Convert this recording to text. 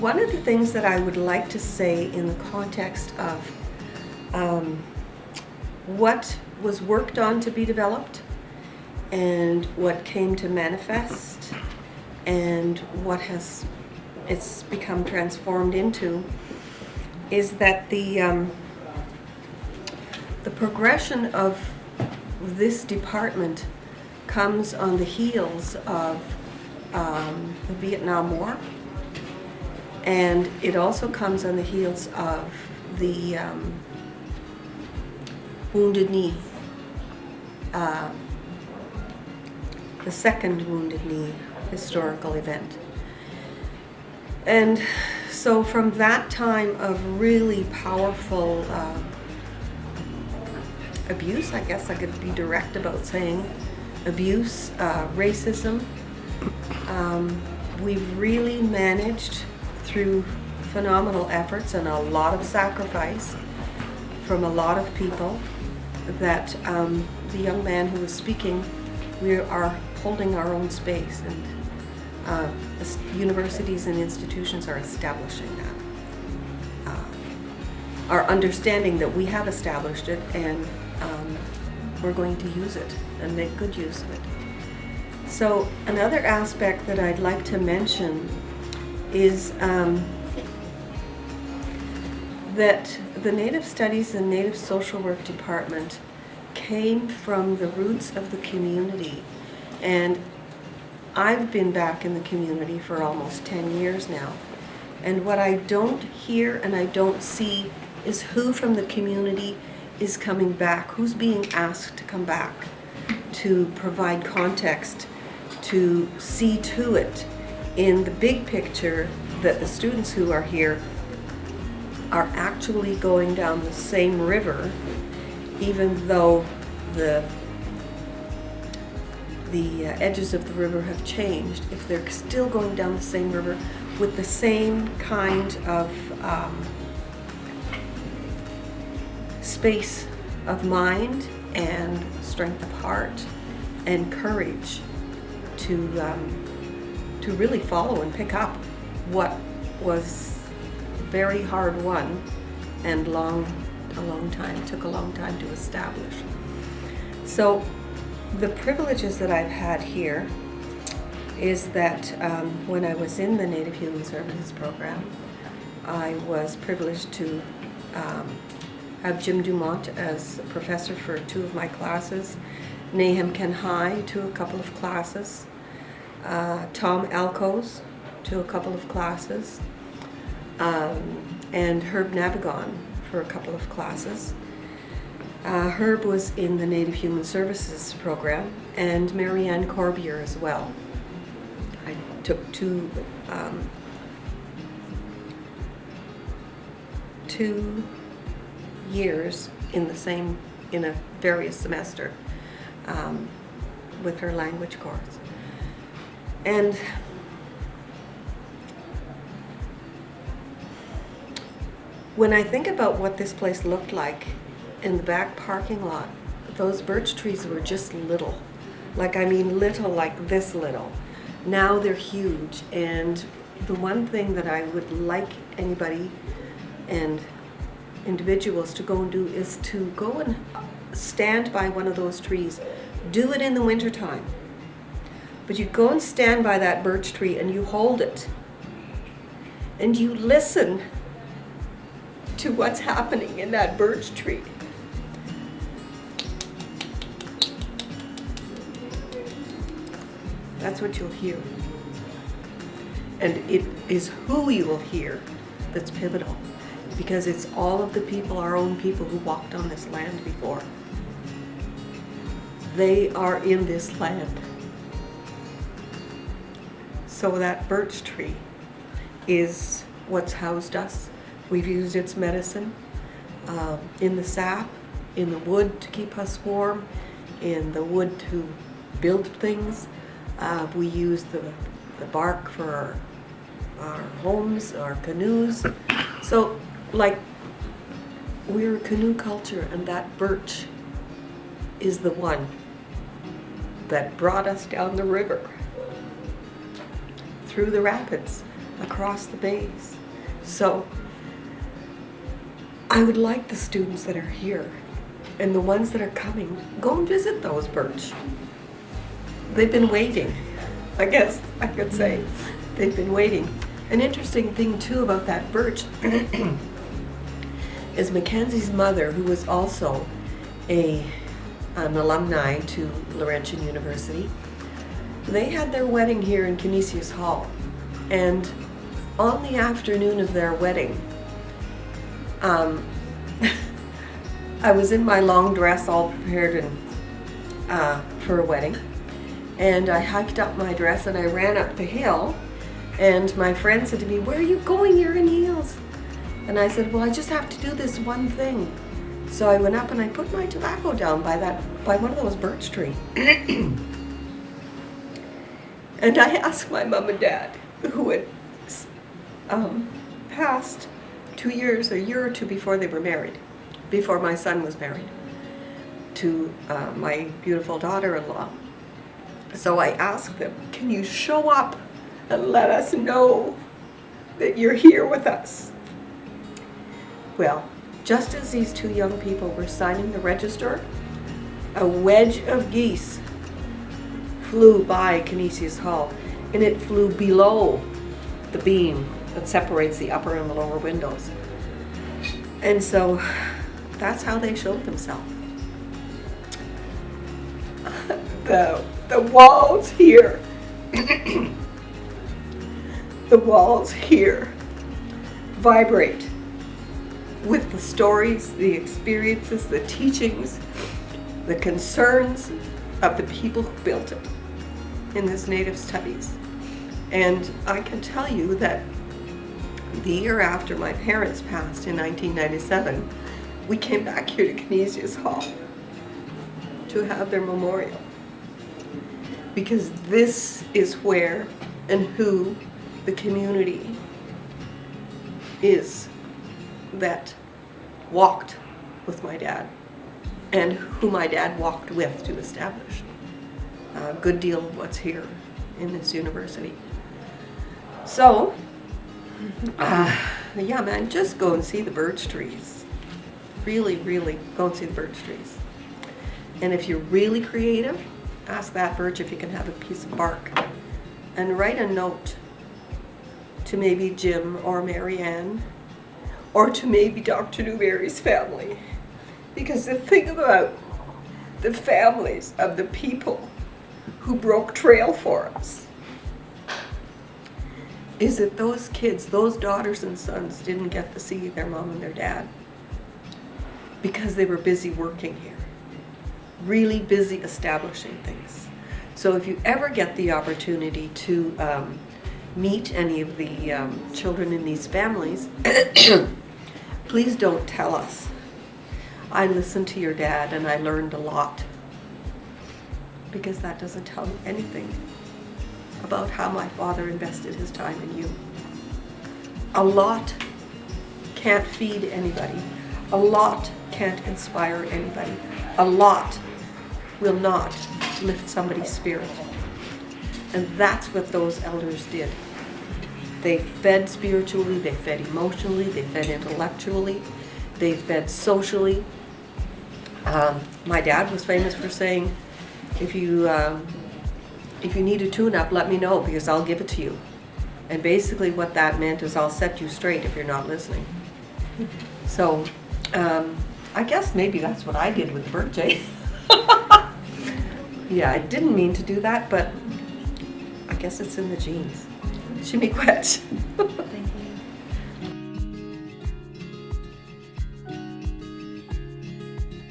one of the things that I would like to say in the context of what was worked on to be developed and what came to manifest and what it's become transformed into is that the progression of this department comes on the heels of the Vietnam War, and it also comes on the heels of the Wounded Knee, the second Wounded Knee historical event. And so from that time of really powerful abuse, I guess I could be direct about saying abuse, racism, we've really managed through phenomenal efforts and a lot of sacrifice from a lot of people that the young man who was speaking, we are holding our own space, and universities and institutions are establishing that. Are understanding that we have established it, and we're going to use it and make good use of it. So another aspect that I'd like to mention is that the Native Studies and Native Social Work Department came from the roots of the community. And I've been back in the community for almost 10 years now. And what I don't hear and I don't see is who from the community is coming back, who's being asked to come back to provide context, to see to it in the big picture that the students who are here are actually going down the same river, even though the edges of the river have changed. If they're still going down the same river with the same kind of space of mind and strength of heart and courage to really follow and pick up what was very hard won and took a long time to establish. So the privileges that I've had here is that when I was in the Native Human Services program, I was privileged to have Jim Dumont as a professor for 2 of my classes, Nahum Kenhai to a couple of classes, Tom Alcos to a couple of classes, and Herb Navigon for a couple of classes. Herb was in the Native Human Services program, and Marianne Corbier as well. I took two years in a various semester with her language course. And when I think about what this place looked like in the back parking lot, those birch trees were just little. Little, like this little. Now they're huge, and the one thing that I would like anybody and individuals to go and do is to go and stand by one of those trees. Do it in the wintertime. But you go and stand by that birch tree and you hold it. And you listen to what's happening in that birch tree. That's what you'll hear. And it is who you will hear that's pivotal, because it's all of the people, our own people, who walked on this land before. They are in this land. So that birch tree is what's housed us. We've used its medicine in the sap, in the wood to keep us warm, in the wood to build things. We use the bark for our homes, our canoes. So, we're a canoe culture, and that birch is the one that brought us down the river, through the rapids, across the bays. So I would like the students that are here and the ones that are coming, go and visit those birch. They've been waiting, I guess I could say. They've been waiting. An interesting thing too about that birch is Mackenzie's mother, who was also an alumni to Laurentian University. They had their wedding here in Canisius Hall, and on the afternoon of their wedding, I was in my long dress, all prepared for a wedding, and I hiked up my dress and I ran up the hill, and my friend said to me, "Where are you going? You're in heels." And I said, "Well, I just have to do this one thing." So I went up and I put my tobacco down by one of those birch trees. And I asked my mom and dad, who had passed a year or two before they were married, before my son was married, to my beautiful daughter-in-law. So I asked them, "Can you show up and let us know that you're here with us?" Well, just as these two young people were signing the register, a wedge of geese flew by Canisius Hall, and it flew below the beam that separates the upper and the lower windows. And so that's how they showed themselves. The walls here, the walls here vibrate with the stories, the experiences, the teachings, the concerns of the people who built it in this Native Studies. And I can tell you that the year after my parents passed in 1997, we came back here to Canisius Hall to have their memorial. Because this is where and who the community is that walked with my dad, and who my dad walked with to establish a good deal of what's here in this university. So, yeah, man, just go and see the birch trees. Really, really go and see the birch trees. And if you're really creative, ask that birch if you can have a piece of bark and write a note to maybe Jim or Marianne, or to maybe Dr. Newberry's family. Because the thing about the families of the people who broke trail for us is that those kids, those daughters and sons, didn't get to see their mom and their dad because they were busy working here, really busy establishing things. So if you ever get the opportunity to meet any of the children in these families, please don't tell us, "I listened to your dad and I learned a lot," because that doesn't tell you anything about how my father invested his time in you. A lot can't feed anybody. A lot can't inspire anybody. A lot will not lift somebody's spirit. And that's what those elders did. They fed spiritually, they fed emotionally, they fed intellectually, they fed socially. My dad was famous for saying, if you need a tune-up, let me know because I'll give it to you. And basically what that meant is I'll set you straight if you're not listening. So I guess maybe that's what I did with the birch, eh? Yeah, I didn't mean to do that, but I guess it's in the genes. Shimmy quetch. Thank you.